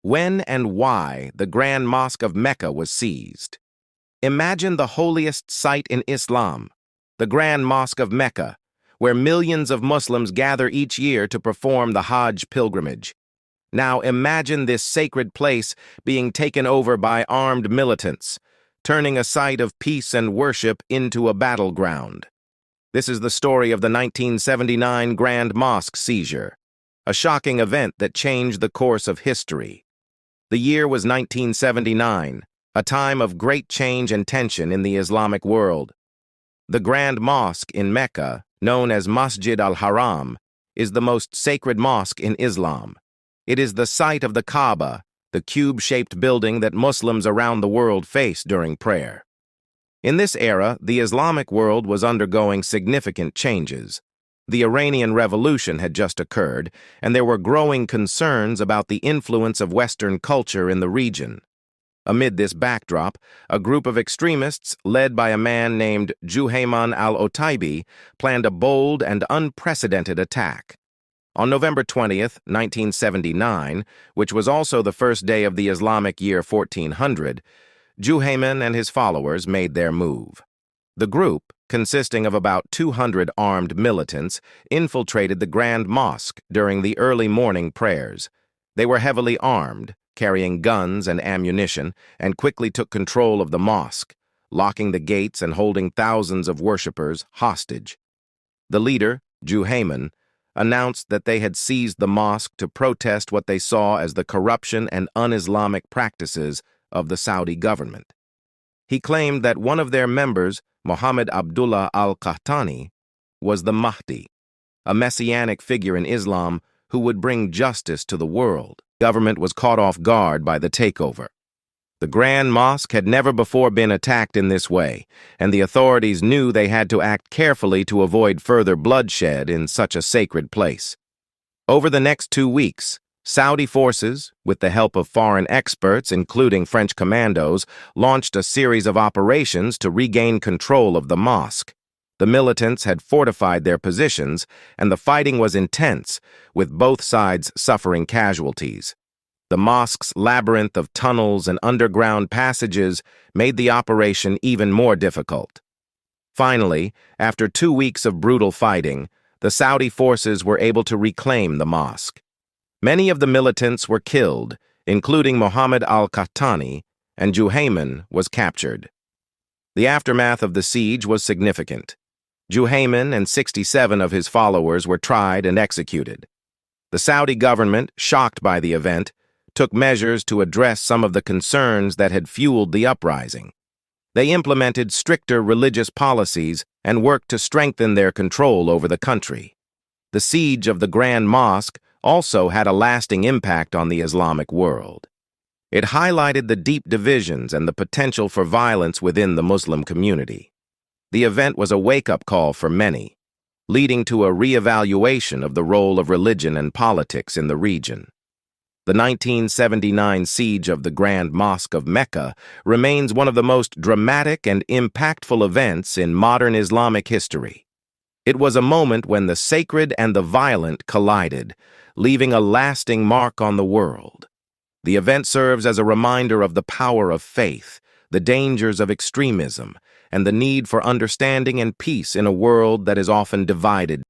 When and why the Grand Mosque of Mecca was seized. Imagine the holiest site in Islam, the Grand Mosque of Mecca, where millions of Muslims gather each year to perform the Hajj pilgrimage. Now imagine this sacred place being taken over by armed militants, turning a site of peace and worship into a battleground. This is the story of the 1979 Grand Mosque seizure, a shocking event that changed the course of history. The year was 1979, a time of great change and tension in the Islamic world. The Grand Mosque in Mecca, known as Masjid al-Haram, is the most sacred mosque in Islam. It is the site of the Kaaba, the cube-shaped building that Muslims around the world face during prayer. In this era, the Islamic world was undergoing significant changes. The Iranian Revolution had just occurred, and there were growing concerns about the influence of Western culture in the region. Amid this backdrop, a group of extremists, led by a man named Juhayman al-Otaibi, planned a bold and unprecedented attack. On November 20th, 1979, which was also the first day of the Islamic year 1400, Juhayman and his followers made their move. The group, consisting of about 200 armed militants, infiltrated the Grand Mosque during the early morning prayers. They were heavily armed, carrying guns and ammunition, and quickly took control of the mosque, locking the gates and holding thousands of worshippers hostage. The leader, Juhayman, announced that they had seized the mosque to protest what they saw as the corruption and un-Islamic practices of the Saudi government. He claimed that one of their members, Muhammad Abdullah al-Qahtani, was the Mahdi, a messianic figure in Islam who would bring justice to the world. The government was caught off guard by the takeover. The Grand Mosque had never before been attacked in this way, and the authorities knew they had to act carefully to avoid further bloodshed in such a sacred place. Over the next 2 weeks, Saudi forces, with the help of foreign experts, including French commandos, launched a series of operations to regain control of the mosque. The militants had fortified their positions, and the fighting was intense, with both sides suffering casualties. The mosque's labyrinth of tunnels and underground passages made the operation even more difficult. Finally, after 2 weeks of brutal fighting, the Saudi forces were able to reclaim the mosque. Many of the militants were killed, including Muhammad al-Qahtani, and Juhayman was captured. The aftermath of the siege was significant. Juhayman and 67 of his followers were tried and executed. The Saudi government, shocked by the event, took measures to address some of the concerns that had fueled the uprising. They implemented stricter religious policies and worked to strengthen their control over the country. The siege of the Grand Mosque also had a lasting impact on the Islamic world. It highlighted the deep divisions and the potential for violence within the Muslim community. The event was a wake-up call for many, leading to a re-evaluation of the role of religion and politics in the region. The 1979 siege of the Grand Mosque of Mecca remains one of the most dramatic and impactful events in modern Islamic history. It was a moment when the sacred and the violent collided, leaving a lasting mark on the world. The event serves as a reminder of the power of faith, the dangers of extremism, and the need for understanding and peace in a world that is often divided.